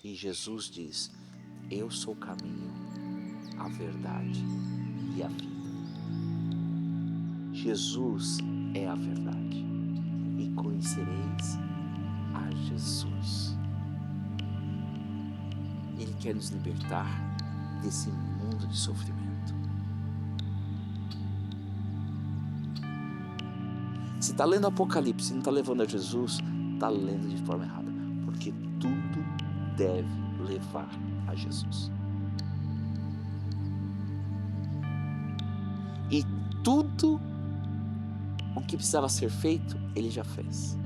E Jesus diz: eu sou o caminho, a verdade e a vida. Jesus é a verdade. E conhecereis a Jesus. Ele quer nos libertar desse mundo de sofrimento. Se está lendo Apocalipse e não está levando a Jesus, está lendo de forma errada. Porque tudo deve levar a Jesus. E tudo o que precisava ser feito, Ele já fez.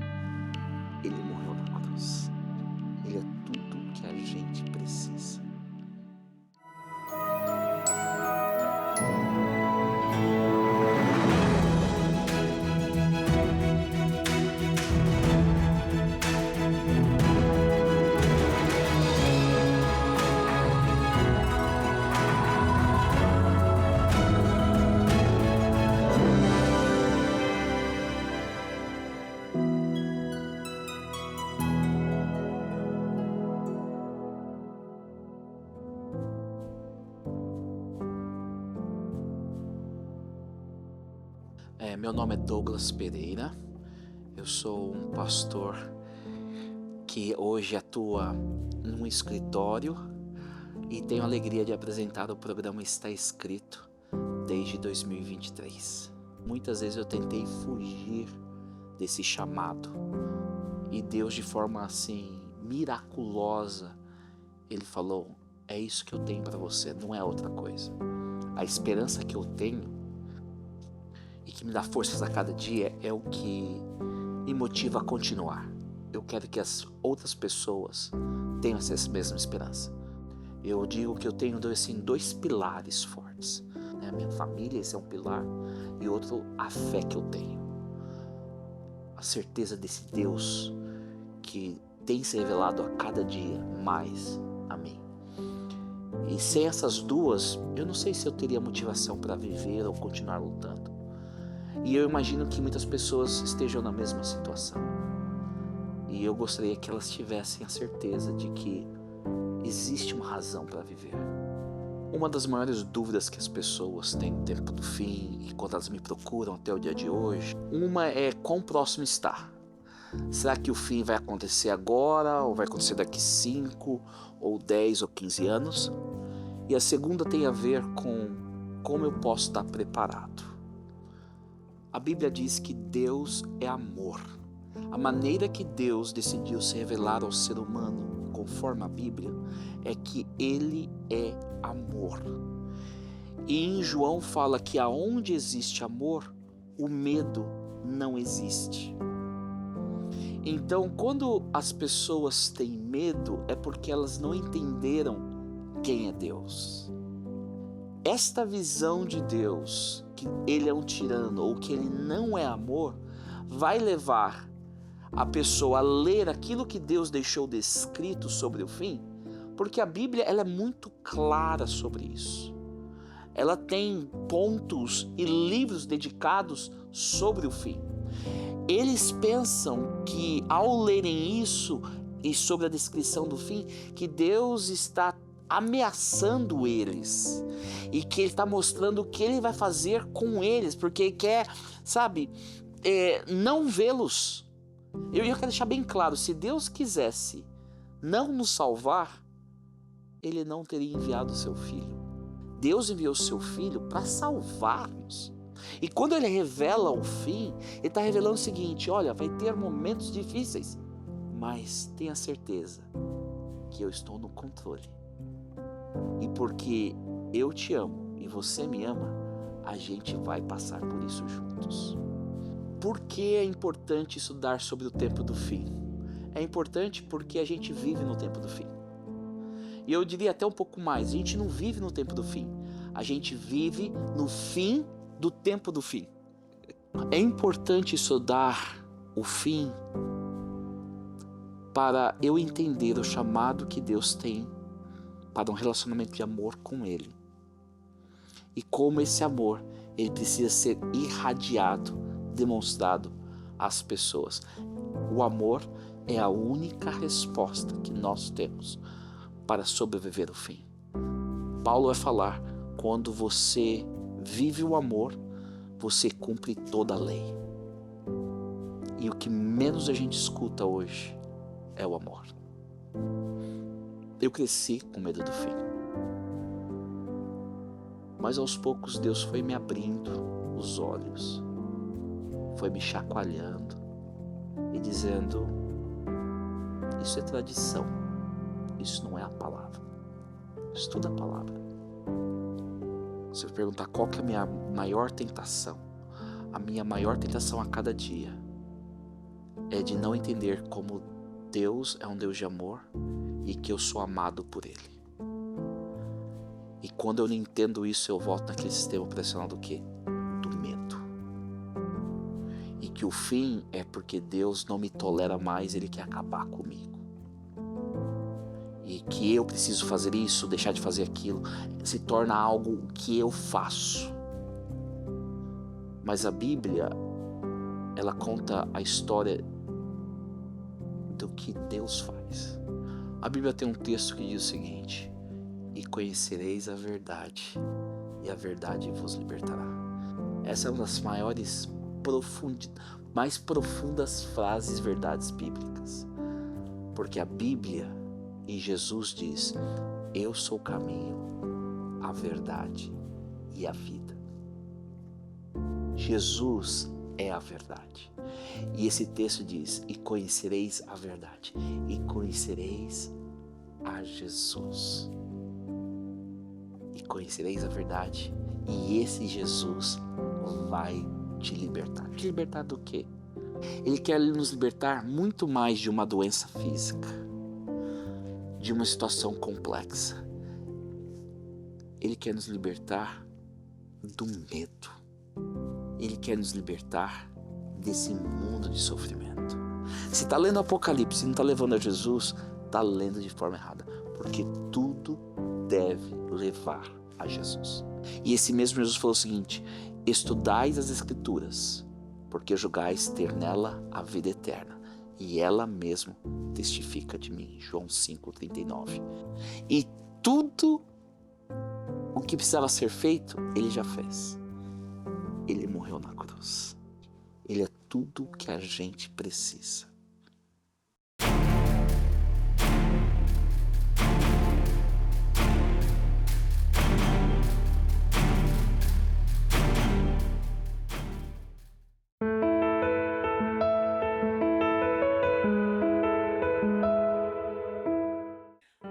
Ele morreu na cruz. Ele é tudo o que a gente precisa. Meu nome é Douglas Pereira, eu sou um pastor que hoje atua num escritório e tenho a alegria de apresentar o programa Está Escrito desde 2023. Muitas vezes eu tentei fugir desse chamado e Deus, de forma assim miraculosa, Ele falou: é isso que eu tenho para você, não é outra coisa. A esperança que eu tenho e que me dá forças a cada dia é o que me motiva a continuar. Eu quero que as outras pessoas tenham essa mesma esperança. Eu digo que eu tenho dois pilares fortes. A minha família, esse é um pilar, e outro, a fé que eu tenho. A certeza desse Deus que tem se revelado a cada dia mais a mim. E sem essas duas, eu não sei se eu teria motivação para viver ou continuar lutando. E eu imagino que muitas pessoas estejam na mesma situação. E eu gostaria que elas tivessem a certeza de que existe uma razão para viver. Uma das maiores dúvidas que as pessoas têm no tempo do fim e quando elas me procuram até o dia de hoje, uma é quão próximo está. Será que o fim vai acontecer agora ou vai acontecer daqui 5 ou 10 ou 15 anos? E a segunda tem a ver com como eu posso estar preparado. A Bíblia diz que Deus é amor. A maneira que Deus decidiu se revelar ao ser humano, conforme a Bíblia, é que Ele é amor. E em João fala que aonde existe amor, o medo não existe. Então, quando as pessoas têm medo, é porque elas não entenderam quem é Deus. Esta visão de Deus, que Ele é um tirano ou que Ele não é amor, vai levar a pessoa a ler aquilo que Deus deixou descrito sobre o fim, porque a Bíblia ela é muito clara sobre isso. Ela tem pontos e livros dedicados sobre o fim. Eles pensam que ao lerem isso e sobre a descrição do fim, que Deus está ameaçando eles e que Ele está mostrando o que Ele vai fazer com eles, porque Ele quer, não vê-los. Eu quero deixar bem claro, se Deus quisesse não nos salvar, Ele não teria enviado o seu Filho. Deus enviou o seu Filho para salvar-nos. E quando Ele revela o fim, Ele está revelando o seguinte: olha, vai ter momentos difíceis, mas tenha certeza que eu estou no controle. E porque eu te amo e você me ama, a gente vai passar por isso juntos. Por que é importante estudar sobre o tempo do fim? É importante porque a gente vive no tempo do fim. E eu diria até um pouco mais, a gente não vive no tempo do fim, a gente vive no fim do tempo do fim. É importante estudar o fim para eu entender o chamado que Deus tem para um relacionamento de amor com Ele. E como esse amor, ele precisa ser irradiado, demonstrado às pessoas. O amor é a única resposta que nós temos para sobreviver ao fim. Paulo vai falar, quando você vive o amor, você cumpre toda a lei. E o que menos a gente escuta hoje é o amor. Eu cresci com medo do fim. Mas aos poucos Deus foi me abrindo os olhos, foi me chacoalhando e dizendo, isso é tradição, isso não é a palavra. Estuda a palavra. Se eu perguntar qual que é a minha maior tentação, a minha maior tentação a cada dia é de não entender como Deus é um Deus de amor e que eu sou amado por Ele. E quando eu não entendo isso, eu volto naquele sistema operacional do quê? Do medo. E que o fim é porque Deus não me tolera mais, Ele quer acabar comigo. E que eu preciso fazer isso, deixar de fazer aquilo, se torna algo que eu faço. Mas a Bíblia, ela conta a história do que Deus faz. A Bíblia tem um texto que diz o seguinte, e conhecereis a verdade, e a verdade vos libertará. Essa é uma das mais profundas frases, verdades bíblicas. Porque a Bíblia e Jesus diz, eu sou o caminho, a verdade e a vida. Jesus é a verdade. E esse texto diz, e conhecereis a verdade, e conhecereis a Jesus. E conhecereis a verdade, e esse Jesus vai te libertar. Te libertar do quê? Ele quer nos libertar muito mais de uma doença física, de uma situação complexa. Ele quer nos libertar do medo. Ele quer nos libertar desse mundo de sofrimento. Se está lendo Apocalipse e não está levando a Jesus, está lendo de forma errada, porque tudo deve levar a Jesus. E esse mesmo Jesus falou o seguinte, estudais as Escrituras, porque julgais ter nela a vida eterna, e ela mesmo testifica de mim. João 5,39. E tudo o que precisava ser feito, Ele já fez. Ele morreu na cruz. Ele é tudo o que a gente precisa.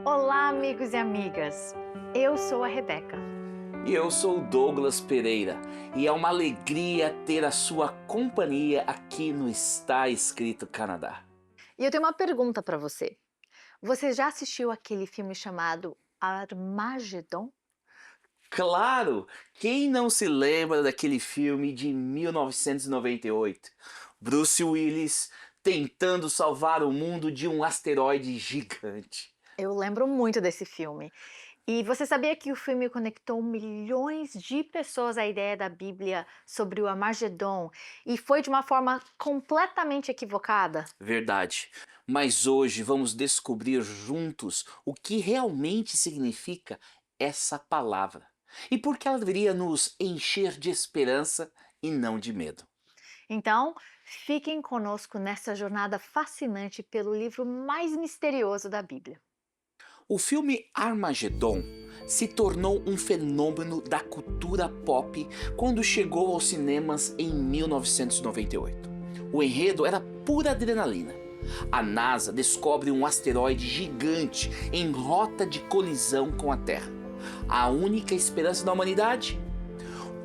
Olá, amigos e amigas. Eu sou a Rebeca. E eu sou o Douglas Pereira. E é uma alegria ter a sua companhia aqui no Está Escrito Canadá. E eu tenho uma pergunta para você. Você já assistiu aquele filme chamado Armagedon? Claro! Quem não se lembra daquele filme de 1998? Bruce Willis tentando salvar o mundo de um asteroide gigante. Eu lembro muito desse filme. E você sabia que o filme conectou milhões de pessoas à ideia da Bíblia sobre o Armagedon e foi de uma forma completamente equivocada? Verdade. Mas hoje vamos descobrir juntos o que realmente significa essa palavra e por que ela deveria nos encher de esperança e não de medo. Então, fiquem conosco nessa jornada fascinante pelo livro mais misterioso da Bíblia. O filme Armagedon se tornou um fenômeno da cultura pop quando chegou aos cinemas em 1998. O enredo era pura adrenalina. A NASA descobre um asteroide gigante em rota de colisão com a Terra. A única esperança da humanidade?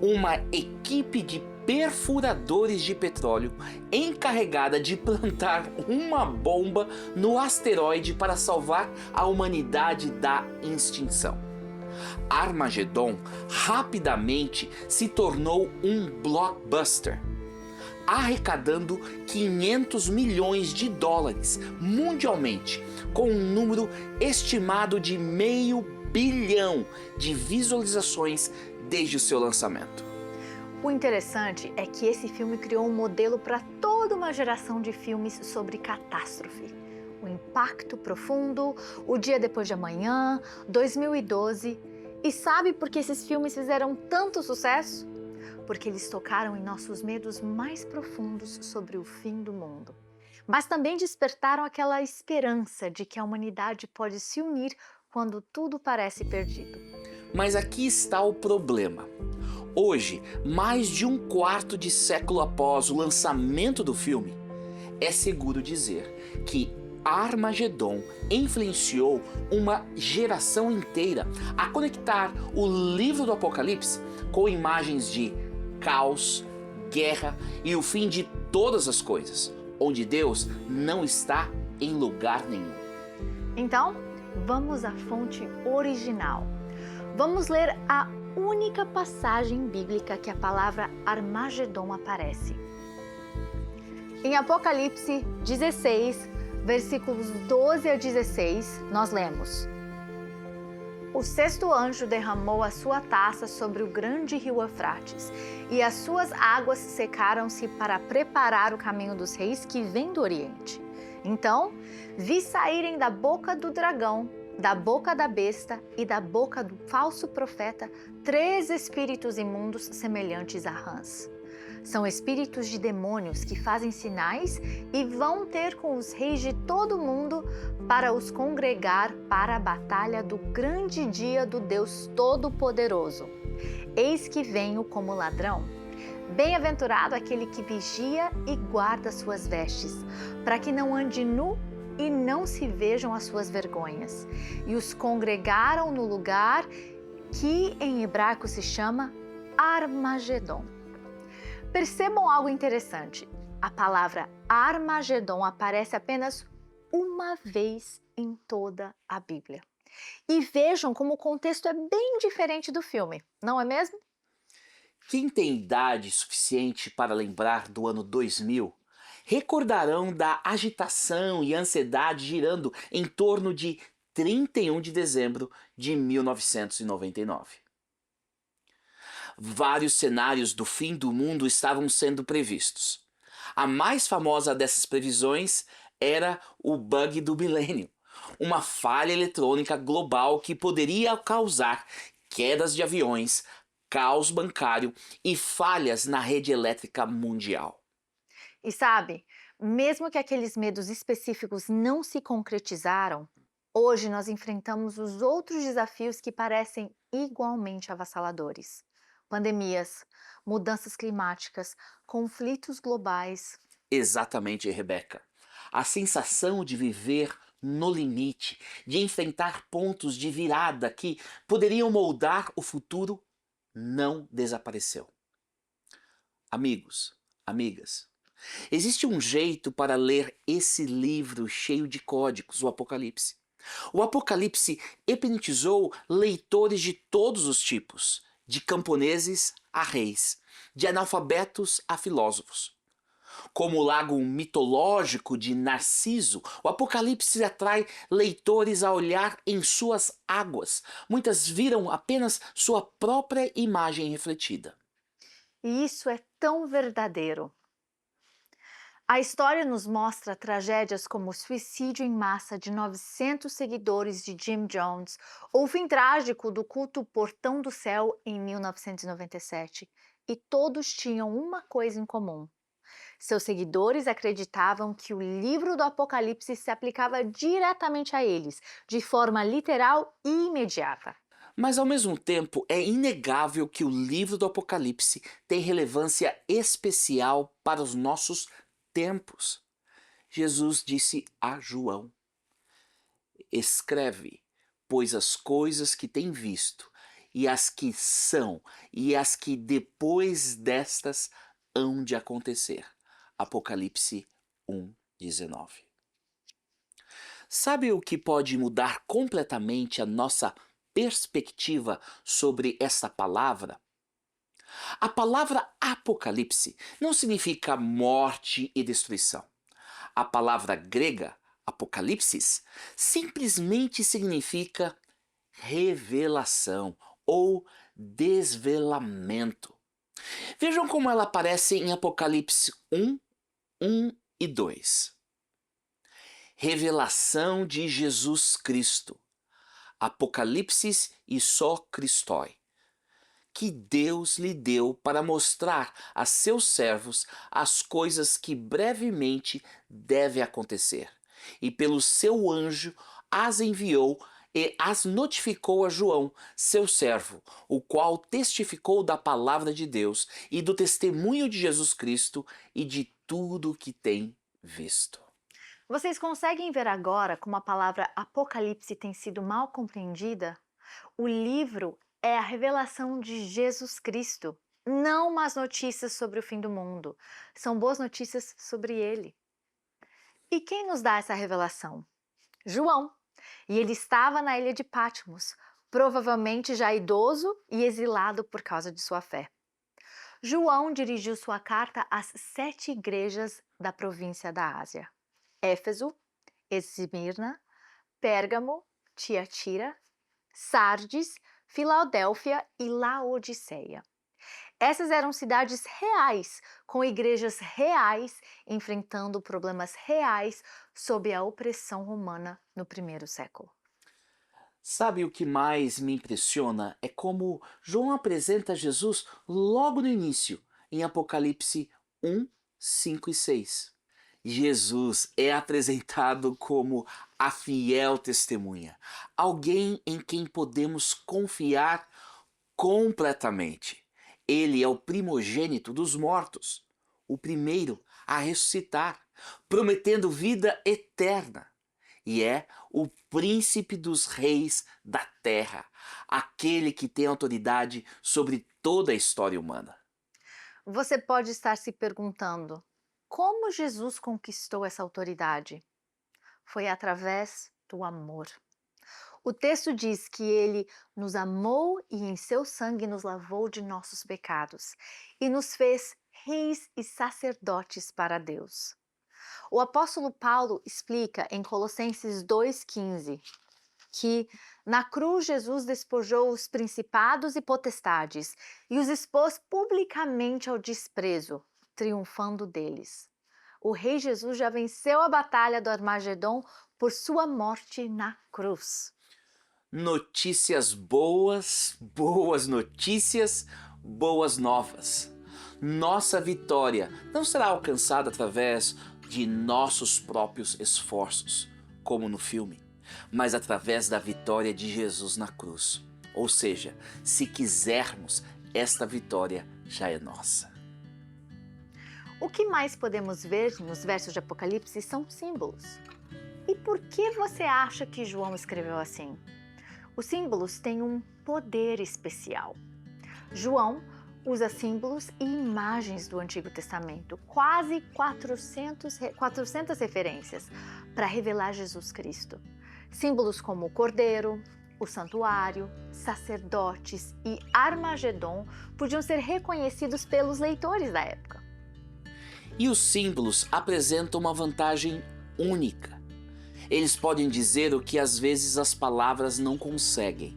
Uma equipe de perfuradores de petróleo encarregada de plantar uma bomba no asteroide para salvar a humanidade da extinção. Armagedon rapidamente se tornou um blockbuster, arrecadando 500 milhões de dólares mundialmente, com um número estimado de 500 milhões de visualizações desde o seu lançamento. O interessante é que esse filme criou um modelo para toda uma geração de filmes sobre catástrofe. O Impacto Profundo, O Dia Depois de Amanhã, 2012. E sabe por que esses filmes fizeram tanto sucesso? Porque eles tocaram em nossos medos mais profundos sobre o fim do mundo. Mas também despertaram aquela esperança de que a humanidade pode se unir quando tudo parece perdido. Mas aqui está o problema. Hoje, mais de um quarto de século após o lançamento do filme, é seguro dizer que Armagedon influenciou uma geração inteira a conectar o livro do Apocalipse com imagens de caos, guerra e o fim de todas as coisas, onde Deus não está em lugar nenhum. Então, vamos à fonte original. Vamos ler a única passagem bíblica que a palavra Armagedon aparece. Em Apocalipse 16, versículos 12 a 16, nós lemos: O sexto anjo derramou a sua taça sobre o grande rio Eufrates, e as suas águas secaram-se para preparar o caminho dos reis que vêm do Oriente. Então, vi saírem da boca do dragão, da boca da besta e da boca do falso profeta 3 espíritos imundos semelhantes a rãs. São espíritos de demônios que fazem sinais e vão ter com os reis de todo o mundo para os congregar para a batalha do grande dia do Deus Todo-Poderoso. Eis que venho como ladrão. Bem-aventurado aquele que vigia e guarda suas vestes, para que não ande nu e não se vejam as suas vergonhas. E os congregaram no lugar que em hebraico se chama Armagedon. Percebam algo interessante. A palavra Armagedon aparece apenas uma vez em toda a Bíblia. E vejam como o contexto é bem diferente do filme, não é mesmo? Quem tem idade suficiente para lembrar do ano 2000 recordarão da agitação e ansiedade girando em torno de 31 de dezembro de 1999. Vários cenários do fim do mundo estavam sendo previstos. A mais famosa dessas previsões era o bug do milênio, uma falha eletrônica global que poderia causar quedas de aviões, caos bancário e falhas na rede elétrica mundial. E sabe, mesmo que aqueles medos específicos não se concretizaram, hoje nós enfrentamos os outros desafios que parecem igualmente avassaladores. Pandemias, mudanças climáticas, conflitos globais. Exatamente, Rebeca. A sensação de viver no limite, de enfrentar pontos de virada que poderiam moldar o futuro, não desapareceu. Amigos, amigas, existe um jeito para ler esse livro cheio de códigos, o Apocalipse. O Apocalipse hipnotizou leitores de todos os tipos, de camponeses a reis, de analfabetos a filósofos. Como o lago mitológico de Narciso, o Apocalipse atrai leitores a olhar em suas águas. Muitas viram apenas sua própria imagem refletida. E isso é tão verdadeiro. A história nos mostra tragédias como o suicídio em massa de 900 seguidores de Jim Jones, ou o fim trágico do culto Portão do Céu em 1997. E todos tinham uma coisa em comum. Seus seguidores acreditavam que o livro do Apocalipse se aplicava diretamente a eles, de forma literal e imediata. Mas ao mesmo tempo é inegável que o livro do Apocalipse tem relevância especial para os nossos tempos. Jesus disse a João: escreve, pois as coisas que tem visto, e as que são, e as que depois destas hão de acontecer. Apocalipse 1:19. Sabe o que pode mudar completamente a nossa perspectiva sobre essa palavra? A palavra Apocalipse não significa morte e destruição. A palavra grega, Apocalipsis, simplesmente significa revelação ou desvelamento. Vejam como ela aparece em Apocalipse 1, 1 e 2. Revelação de Jesus Cristo. Apocalipse e só Christoi, que Deus lhe deu para mostrar a seus servos as coisas que brevemente devem acontecer. E pelo seu anjo as enviou e as notificou a João, seu servo, o qual testificou da palavra de Deus e do testemunho de Jesus Cristo e de tudo o que tem visto. Vocês conseguem ver agora como a palavra Apocalipse tem sido mal compreendida? O livro é a revelação de Jesus Cristo, não más notícias sobre o fim do mundo. São boas notícias sobre ele. E quem nos dá essa revelação? João. E ele estava na ilha de Patmos, provavelmente já idoso e exilado por causa de sua fé. João dirigiu sua carta às 7 igrejas da província da Ásia: Éfeso, Esmirna, Pérgamo, Tiatira, Sardes, Filadélfia e Laodiceia. Essas eram cidades reais, com igrejas reais, enfrentando problemas reais sob a opressão romana no primeiro século. Sabe o que mais me impressiona? É como João apresenta Jesus logo no início, em Apocalipse 1, 5 e 6. Jesus é apresentado como a fiel testemunha, alguém em quem podemos confiar completamente. Ele é o primogênito dos mortos, o primeiro a ressuscitar, prometendo vida eterna. E é o príncipe dos reis da terra, aquele que tem autoridade sobre toda a história humana. Você pode estar se perguntando: como Jesus conquistou essa autoridade? Foi através do amor. O texto diz que ele nos amou e em seu sangue nos lavou de nossos pecados e nos fez reis e sacerdotes para Deus. O apóstolo Paulo explica em Colossenses 2,15 que na cruz Jesus despojou os principados e potestades e os expôs publicamente ao desprezo, triunfando deles. O Rei Jesus já venceu a batalha do Armagedon por sua morte na cruz. Notícias boas, boas notícias, boas novas. Nossa vitória não será alcançada através de nossos próprios esforços, como no filme, mas através da vitória de Jesus na cruz. Ou seja, se quisermos, esta vitória já é nossa. O que mais podemos ver nos versos de Apocalipse são símbolos. E por que você acha que João escreveu assim? Os símbolos têm um poder especial. João usa símbolos e imagens do Antigo Testamento, quase 400 referências, para revelar Jesus Cristo. Símbolos como o cordeiro, o santuário, sacerdotes e Armagedon podiam ser reconhecidos pelos leitores da época. E os símbolos apresentam uma vantagem única. Eles podem dizer o que às vezes as palavras não conseguem.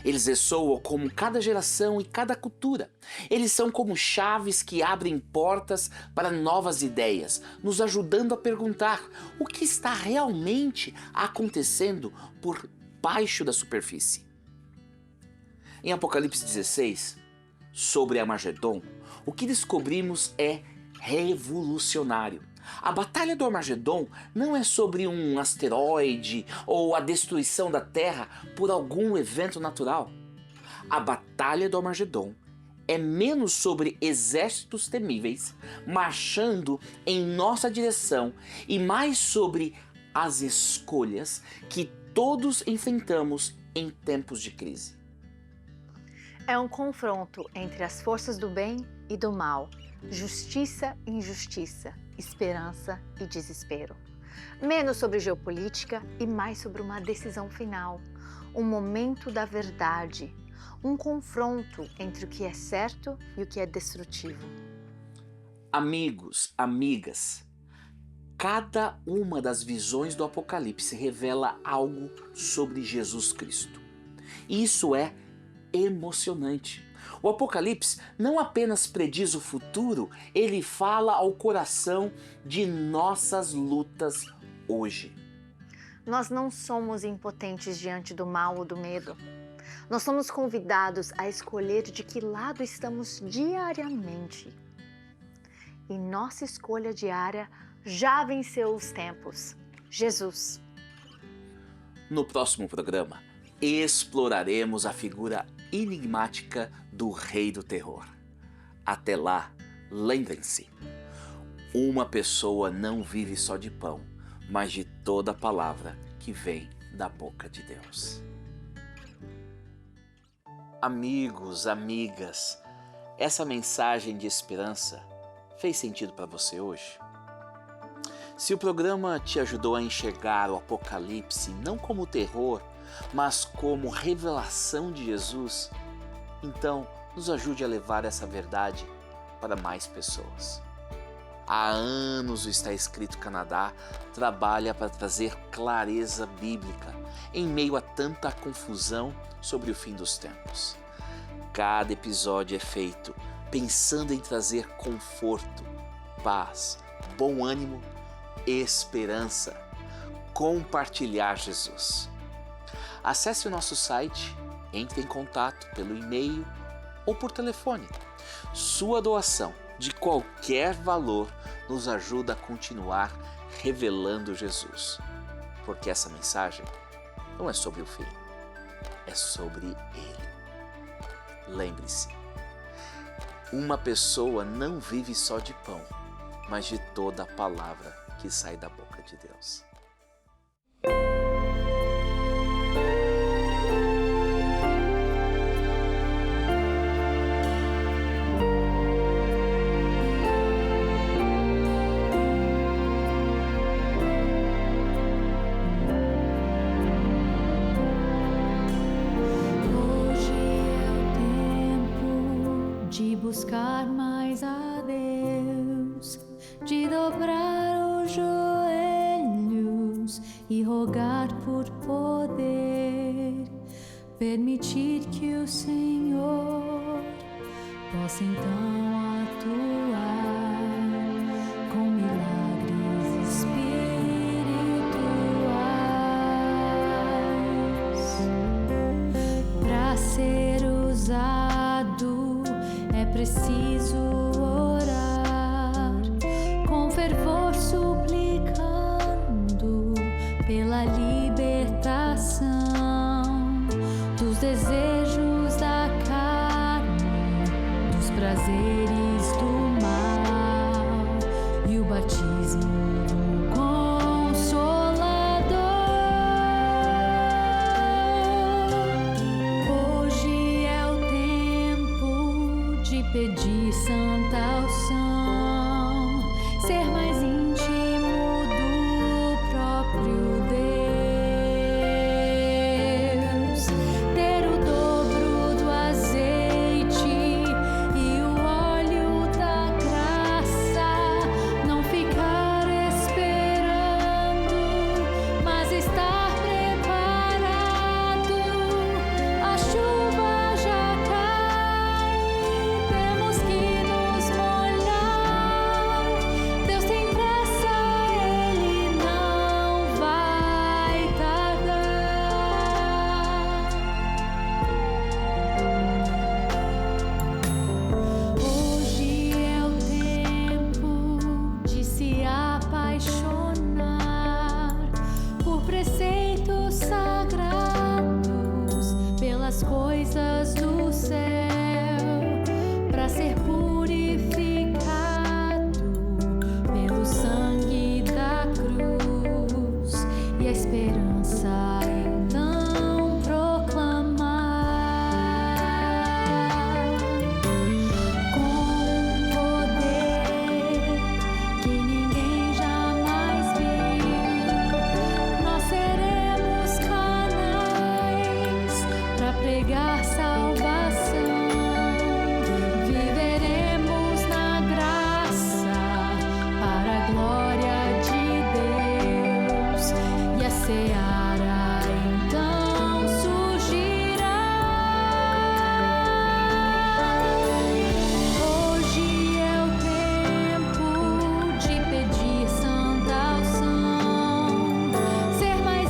Eles ressoam como cada geração e cada cultura. Eles são como chaves que abrem portas para novas ideias, nos ajudando a perguntar o que está realmente acontecendo por baixo da superfície. Em Apocalipse 16, sobre Armagedon, o que descobrimos é revolucionário. A Batalha do Armagedon não é sobre um asteroide ou a destruição da Terra por algum evento natural. A Batalha do Armagedon é menos sobre exércitos temíveis marchando em nossa direção e mais sobre as escolhas que todos enfrentamos em tempos de crise. É um confronto entre as forças do bem e do mal, justiça e injustiça, esperança e desespero. Menos sobre geopolítica e mais sobre uma decisão final, um momento da verdade, um confronto entre o que é certo e o que é destrutivo. Amigos, amigas, cada uma das visões do Apocalipse revela algo sobre Jesus Cristo. E isso é emocionante. O Apocalipse não apenas prediz o futuro, ele fala ao coração de nossas lutas hoje. Nós não somos impotentes diante do mal ou do medo. Nós somos convidados a escolher de que lado estamos diariamente. E nossa escolha diária já venceu os tempos. Jesus. No próximo programa, exploraremos a figura enigmática do Rei do Terror. Até lá, lembrem-se, uma pessoa não vive só de pão, mas de toda a palavra que vem da boca de Deus. Amigos, amigas, essa mensagem de esperança fez sentido para você hoje? Se o programa te ajudou a enxergar o Apocalipse não como terror, mas como revelação de Jesus, então nos ajude a levar essa verdade para mais pessoas. Há anos o Está Escrito Canadá trabalha para trazer clareza bíblica em meio a tanta confusão sobre o fim dos tempos. Cada episódio é feito pensando em trazer conforto, paz, bom ânimo, esperança, compartilhar Jesus. Acesse o nosso site, entre em contato pelo e-mail ou por telefone. Sua doação de qualquer valor nos ajuda a continuar revelando Jesus. Porque essa mensagem não é sobre o fim, é sobre Ele. Lembre-se, uma pessoa não vive só de pão, mas de toda a palavra que sai da boca de Deus. Buscar mais a Deus, de dobrar os joelhos e rogar por poder, permitir que o Senhor possa então atuar com milagres espirituais. Para ser usado é preciso orar com fervor, suplicando pela libertação dos desejos da carne, dos prazeres do mal e o batismo do Consolador. Hoje é o tempo de pedir santa unção, ser mais íntimo do próprio Deus, ter o dobro do azeite e o óleo da graça, não ficar esperando, mas estar preparado. A chuva já cai, temos que nos molhar. Deus tem pressa, Ele não vai tardar. Hoje é o tempo de se apaixonar por preceitos sagrados, pelas coisas do céu, para ser purificado pelo sangue da cruz e a esperança então proclamar com poder que ninguém jamais viu. Nós seremos canais para pregar salvação, viveremos na graça para a glória de Deus, e a seara então surgirá. Hoje é o tempo de pedir santa unção, ser mais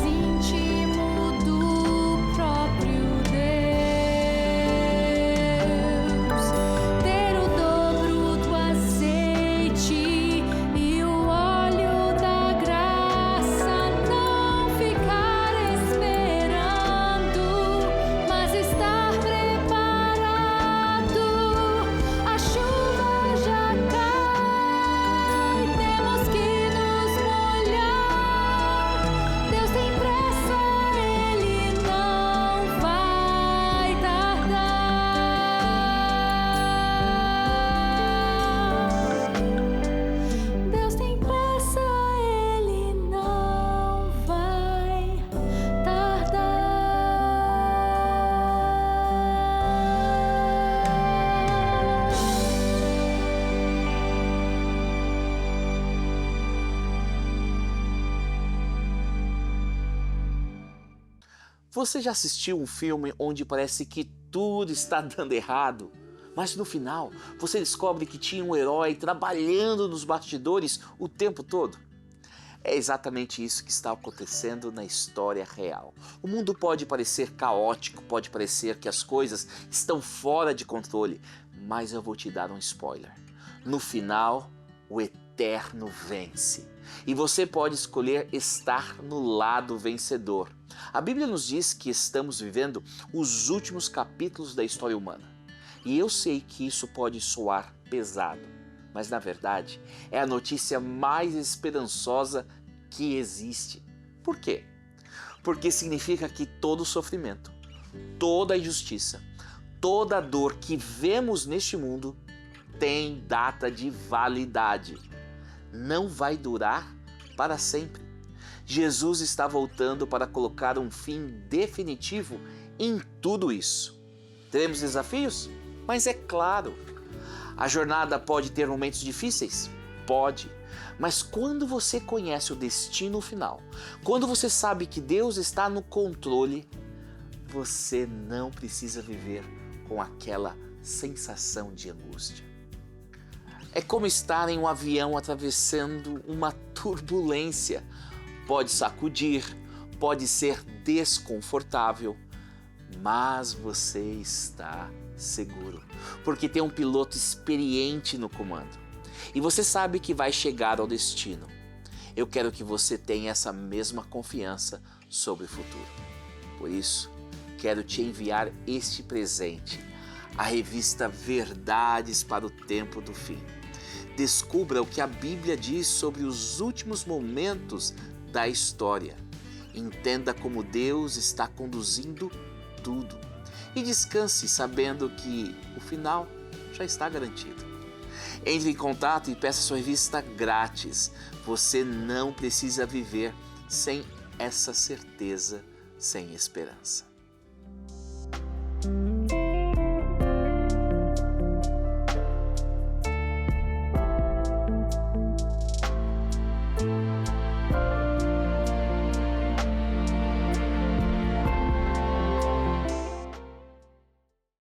Você já assistiu um filme onde parece que tudo está dando errado, mas no final você descobre que tinha um herói trabalhando nos bastidores o tempo todo? É exatamente isso que está acontecendo na história real. O mundo pode parecer caótico, pode parecer que as coisas estão fora de controle, mas eu vou te dar um spoiler. No final, o eterno vence. E você pode escolher estar no lado vencedor. A Bíblia nos diz que estamos vivendo os últimos capítulos da história humana. E eu sei que isso pode soar pesado, mas na verdade é a notícia mais esperançosa que existe. Por quê? Porque significa que todo sofrimento, toda injustiça, toda dor que vemos neste mundo tem data de validade. Não vai durar para sempre. Jesus está voltando para colocar um fim definitivo em tudo isso. Teremos desafios? Mas é claro. A jornada pode ter momentos difíceis? Pode. Mas quando você conhece o destino final, quando você sabe que Deus está no controle, você não precisa viver com aquela sensação de angústia. É como estar em um avião atravessando uma turbulência. Pode sacudir, pode ser desconfortável, mas você está seguro, porque tem um piloto experiente no comando. E você sabe que vai chegar ao destino. Eu quero que você tenha essa mesma confiança sobre o futuro. Por isso, quero te enviar este presente, a revista Verdades para o Tempo do Fim. Descubra o que a Bíblia diz sobre os últimos momentos da história. Entenda como Deus está conduzindo tudo. E descanse sabendo que o final já está garantido. Entre em contato e peça sua revista grátis. Você não precisa viver sem essa certeza, sem esperança.